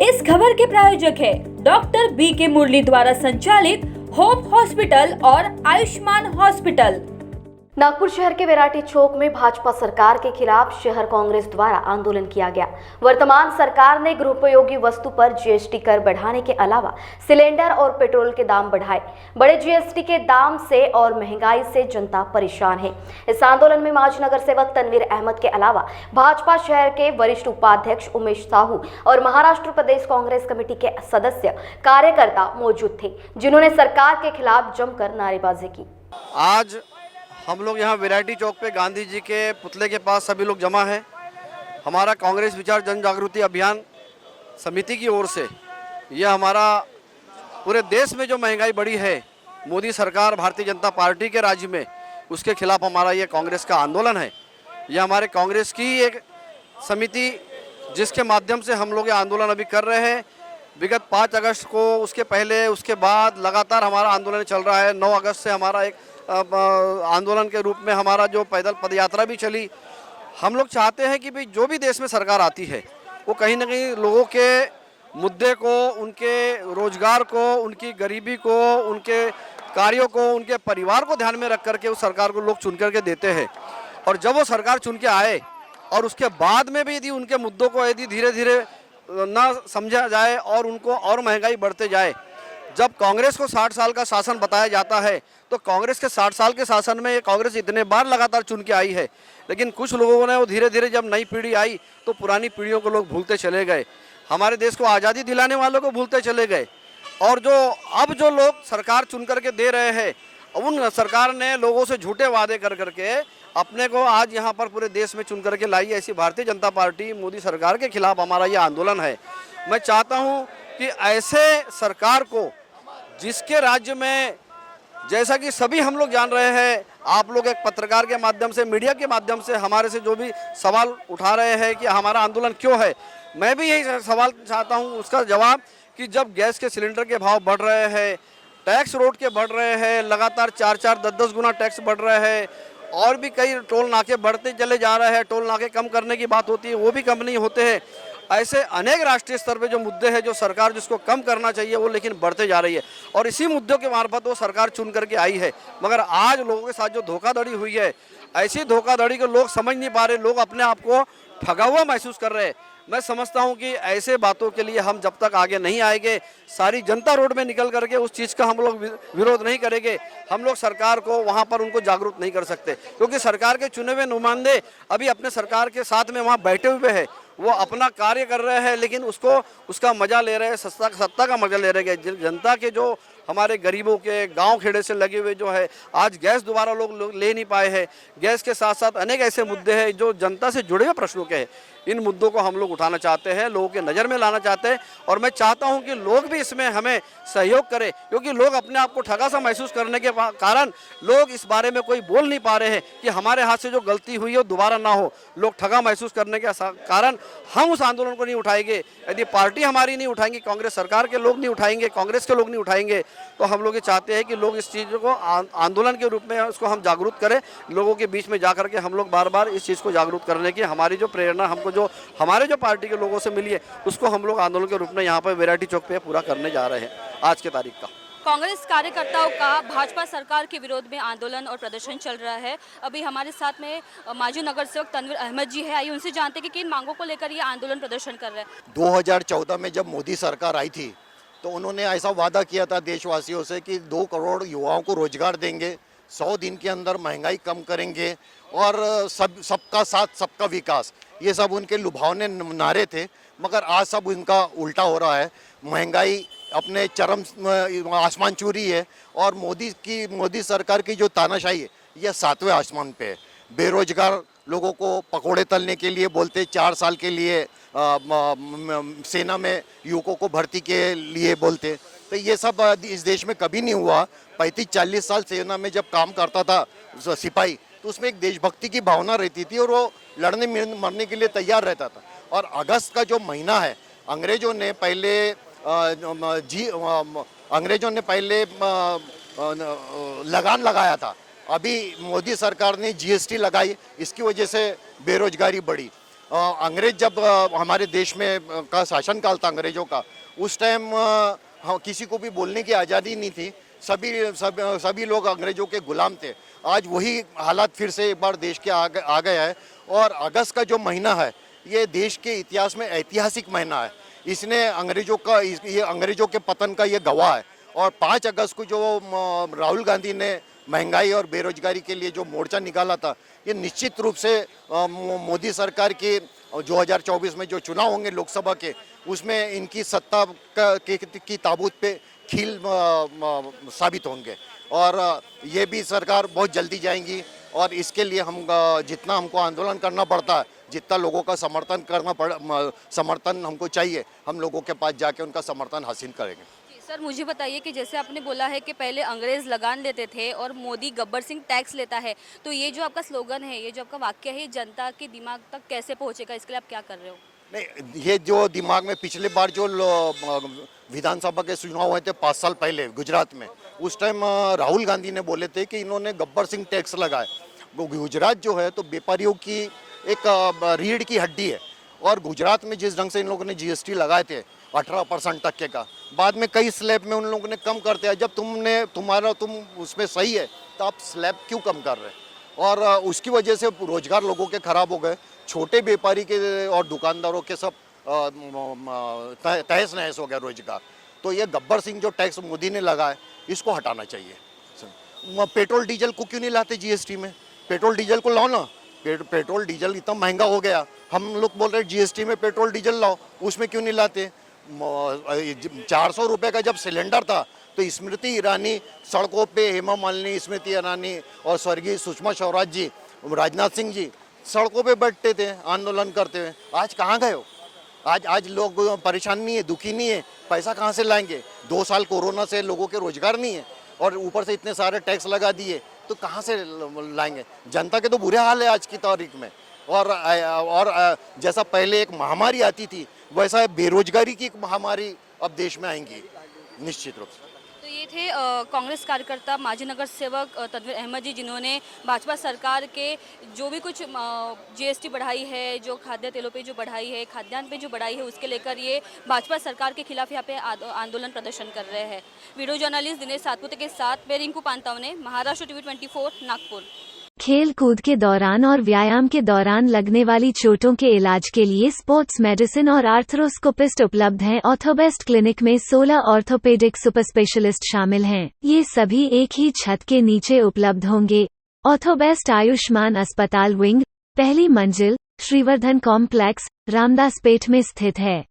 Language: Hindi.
इस खबर के प्रायोजक है डॉक्टर बी के मुरली द्वारा संचालित होप हॉस्पिटल और आयुष्मान हॉस्पिटल। नागपुर शहर के विराटी चौक में भाजपा सरकार के खिलाफ शहर कांग्रेस द्वारा आंदोलन किया गया। वर्तमान सरकार ने गृहोपयोगी वस्तु पर जीएसटी कर बढ़ाने के अलावा सिलेंडर और पेट्रोल के दाम बढ़ाए। बड़े जीएसटी के दाम से और महंगाई से जनता परेशान है। इस आंदोलन में माजी नगर सेवक तनवीर अहमद के अलावा भाजपा शहर के वरिष्ठ उपाध्यक्ष उमेश साहू और महाराष्ट्र प्रदेश कांग्रेस कमेटी के सदस्य कार्यकर्ता मौजूद थे, जिन्होंने सरकार के खिलाफ जमकर नारेबाजी की। आज हम लोग यहाँ विराटी चौक पे गांधी जी के पुतले के पास सभी लोग जमा है। हमारा कांग्रेस विचार जन जागृति अभियान समिति की ओर से यह हमारा पूरे देश में जो महंगाई बढ़ी है, मोदी सरकार भारतीय जनता पार्टी के राज्य में, उसके खिलाफ हमारा ये कांग्रेस का आंदोलन है। यह हमारे कांग्रेस की एक समिति जिसके माध्यम से हम लोग ये आंदोलन अभी कर रहे हैं। विगत 5 अगस्त को, उसके पहले, उसके बाद लगातार हमारा आंदोलन चल रहा है। 9 अगस्त से हमारा एक आंदोलन के रूप में हमारा जो पैदल पदयात्रा भी चली। हम लोग चाहते हैं कि भाई जो भी देश में सरकार आती है वो कहीं ना कहीं लोगों के मुद्दे को, उनके रोजगार को, उनकी गरीबी को, उनके कार्यों को, उनके परिवार को ध्यान में रख करके उस सरकार को लोग चुन करके देते हैं। और जब वो सरकार चुन के आए और उसके बाद में भी यदि उनके मुद्दों को यदि धीरे धीरे ना समझा जाए और उनको और महंगाई बढ़ते जाए, जब कांग्रेस को 60 साल का शासन बताया जाता है तो कांग्रेस के 60 साल के शासन में ये कांग्रेस इतने बार लगातार चुन के आई है, लेकिन कुछ लोगों ने वो धीरे धीरे जब नई पीढ़ी आई तो पुरानी पीढ़ियों को लोग भूलते चले गए। हमारे देश को आज़ादी दिलाने वालों को भूलते चले गए। और अब जो लोग सरकार चुन करके दे रहे हैं, उन सरकार ने लोगों से झूठे वादे कर करके अपने को आज यहाँ पर पूरे देश में चुन करके लाई। ऐसी भारतीय जनता पार्टी मोदी सरकार के खिलाफ हमारा ये आंदोलन है। मैं चाहता हूँ कि ऐसे सरकार को, जिसके राज्य में, जैसा कि सभी हम लोग जान रहे हैं, आप लोग एक पत्रकार के माध्यम से, मीडिया के माध्यम से हमारे से जो भी सवाल उठा रहे हैं कि हमारा आंदोलन क्यों है, मैं भी यही सवाल चाहता हूं उसका जवाब कि जब गैस के सिलेंडर के भाव बढ़ रहे हैं, टैक्स रोड के बढ़ रहे हैं, लगातार 4-4, 10-10 गुना टैक्स बढ़ रहे हैं, और भी कई टोल नाके बढ़ते चले जा रहे हैं। टोल नाके कम करने की बात होती है, वो भी कम नहीं होते हैं। ऐसे अनेक राष्ट्रीय स्तर पे जो मुद्दे हैं, जो सरकार जिसको कम करना चाहिए वो लेकिन बढ़ते जा रही है, और इसी मुद्दों के मार्फत वो सरकार चुन करके आई है। मगर आज लोगों के साथ जो धोखाधड़ी हुई है, ऐसी धोखाधड़ी को लोग समझ नहीं पा रहे, लोग अपने आप को ठगा हुआ महसूस कर रहे हैं। मैं समझता हूं कि ऐसे बातों के लिए हम जब तक आगे नहीं आएंगे, सारी जनता रोड में निकल करके उस चीज़ का हम लोग विरोध नहीं करेंगे, हम लोग सरकार को वहां पर उनको जागरूक नहीं कर सकते, क्योंकि सरकार के चुने हुए नुमाइंदे अभी अपने सरकार के साथ में वहां बैठे हुए हैं, वो अपना कार्य कर रहे हैं, लेकिन उसका मजा ले रहे हैं, सत्ता का मजा ले रहे हैं। जनता के जो हमारे गरीबों के गांव खेड़े से लगे हुए जो है, आज गैस दोबारा लोग ले नहीं पाए हैं। गैस के साथ साथ अनेक ऐसे मुद्दे हैं जो जनता से जुड़े हुए प्रश्नों के हैं। इन मुद्दों को हम लोग उठाना चाहते हैं, लोगों के नज़र में लाना चाहते हैं, और मैं चाहता हूं कि लोग भी इसमें हमें सहयोग करें, क्योंकि लोग अपने आप को ठगा सा महसूस करने के कारण लोग इस बारे में कोई बोल नहीं पा रहे हैं कि हमारे हाथ से जो गलती हुई है दोबारा ना हो। लोग ठगा महसूस करने के कारण हम उस आंदोलन को नहीं उठाएंगे। यदि पार्टी हमारी नहीं उठाएंगी, कांग्रेस सरकार के लोग नहीं उठाएंगे, कांग्रेस के लोग नहीं उठाएंगे, तो हम लोग ये चाहते हैं कि लोग इस चीज़ को आंदोलन के रूप में उसको हम जागरूक करें, लोगों के बीच में जा करके हम लोग बार बार इस चीज़ को जागरूक करने की हमारी जो प्रेरणा हमको जो हमारे जो पार्टी के लोगों से मिली है, उसको हम लोग आंदोलन के रूप में यहाँ पर विराटी चौक पे पूरा करने जा रहे हैं आज के तारीख का। कांग्रेस कार्यकर्ताओं का भाजपा सरकार के विरोध में आंदोलन और प्रदर्शन चल रहा है। अभी हमारे साथ में माजी नगर सेवक तनवीर अहमद जी है, आइए उनसे जानते हैं कि किन मांगों को लेकर ये आंदोलन प्रदर्शन कर रहे हैं। 2014 में जब मोदी सरकार आई थी तो उन्होंने ऐसा वादा किया था देशवासियों से कि 2 करोड़ युवाओं को रोजगार देंगे, 100 दिन के अंदर महंगाई कम करेंगे, और सबका साथ सबका विकास, ये सब उनके लुभावने नारे थे। मगर आज सब उनका उल्टा हो रहा है। महंगाई अपने चरम आसमान छू है, और मोदी सरकार की जो तानाशाही है, यह 7वें आसमान पे है। बेरोजगार लोगों को पकोड़े तलने के लिए बोलते, 4 साल के लिए सेना में युवकों को भर्ती के लिए बोलते, तो ये सब इस देश में कभी नहीं हुआ। 35-40 साल सेना में जब काम करता था सिपाही, तो उसमें एक देशभक्ति की भावना रहती थी, और वो लड़ने मरने के लिए तैयार रहता था। और अगस्त का जो महीना है, अंग्रेजों ने पहले लगान लगाया था, अभी मोदी सरकार ने जीएसटी लगाई, इसकी वजह से बेरोजगारी बढ़ी। अंग्रेज जब हमारे देश में का शासनकाल था अंग्रेजों का, उस टाइम किसी को भी बोलने की आज़ादी नहीं थी। सभी लोग अंग्रेजों के गुलाम थे। आज वही हालात फिर से एक बार देश के आ गया है। और अगस्त का जो महीना है ये देश के इतिहास में ऐतिहासिक महीना है। इसने अंग्रेजों के पतन का ये गवाह है। और 5 अगस्त को जो राहुल गांधी ने महंगाई और बेरोजगारी के लिए जो मोर्चा निकाला था, ये निश्चित रूप से मोदी सरकार की 2024 में जो चुनाव होंगे लोकसभा के, उसमें इनकी सत्ता की ताबूत पे खील साबित होंगे। और ये भी सरकार बहुत जल्दी जाएंगी। और इसके लिए हम जितना हमको आंदोलन करना पड़ता है, जितना लोगों का समर्थन हमको चाहिए, हम लोगों के पास जाके उनका समर्थन हासिल करेंगे। सर मुझे बताइए कि जैसे आपने बोला है कि पहले अंग्रेज लगान लेते थे और मोदी गब्बर सिंह टैक्स लेता है, तो ये जो आपका स्लोगन है, ये जो आपका वाक्य है, ये जनता के दिमाग तक कैसे पहुंचेगा, इसके लिए आप क्या कर रहे हो? नहीं, ये जो दिमाग में पिछले बार जो विधानसभा के चुनाव हुए थे 5 साल पहले गुजरात में, उस टाइम राहुल गांधी ने बोले थे कि इन्होंने गब्बर सिंह टैक्स लगाए। वो गुजरात जो है तो व्यापारियों की एक रीढ़ की हड्डी है। और गुजरात में जिस ढंग से इन लोगों ने जीएसटी लगाए थे 18% तक का, बाद में कई स्लैब में उन लोगों ने कम करते हैं। जब तुम उसमें सही है तो आप स्लैब क्यों कम कर रहे हैं? और उसकी वजह से रोजगार लोगों के खराब हो गए। छोटे व्यापारी के और दुकानदारों के सब तहस नहस हो गया रोजगार। तो ये गब्बर सिंह जो टैक्स मोदी ने लगाया, इसको हटाना चाहिए। पेट्रोल डीजल को क्यों नहीं लाते जीएसटी में? पेट्रोल डीजल को लाओ ना। पेट्रोल डीजल इतना महंगा हो गया, हम लोग बोल रहे जीएसटी में पेट्रोल डीजल लाओ, उसमें क्यों नहीं लाते? 400 रुपये का जब सिलेंडर था तो स्मृति ईरानी सड़कों पे, हेमा मालिनी, स्मृति ईरानी और स्वर्गीय सुषमा स्वराज जी, राजनाथ सिंह जी सड़कों पे बैठते थे आंदोलन करते हुए। आज कहाँ गए हो? आज लोग परेशान नहीं है, दुखी नहीं है, पैसा कहाँ से लाएंगे? 2 साल कोरोना से लोगों के रोजगार नहीं है और ऊपर से इतने सारे टैक्स लगा दिए, तो कहाँ से लाएंगे? जनता के तो बुरे हाल है आज की तारीख में। और जैसा पहले एक महामारी आती थी, वैसा बेरोजगारी की एक महामारी अब देश में आएंगी निश्चित रूप से। तो ये थे कांग्रेस कार्यकर्ता माजी नगर सेवक तनवीर अहमद जी, जिन्होंने भाजपा सरकार के जो भी कुछ जीएसटी बढ़ाई है, जो खाद्य तेलों पे जो बढ़ाई है, खाद्यान्न पे जो बढ़ाई है, उसके लेकर ये भाजपा सरकार के खिलाफ यहाँ पे आंदोलन प्रदर्शन कर रहे हैं। वीडियो जर्नलिस्ट दिनेश सातपुते के साथ मैं रिंकू पांतावने, महाराष्ट्र टीवी 24 नागपुर। खेल कूद के दौरान और व्यायाम के दौरान लगने वाली चोटों के इलाज के लिए स्पोर्ट्स मेडिसिन और आर्थ्रोस्कोपिस्ट उपलब्ध हैं। ऑर्थोबेस्ट क्लिनिक में 16 ऑर्थोपेडिक सुपर स्पेशलिस्ट शामिल हैं। ये सभी एक ही छत के नीचे उपलब्ध होंगे। ऑर्थोबेस्ट आयुष्मान अस्पताल विंग, पहली मंजिल, श्रीवर्धन कॉम्प्लेक्स, रामदासपेट में स्थित है।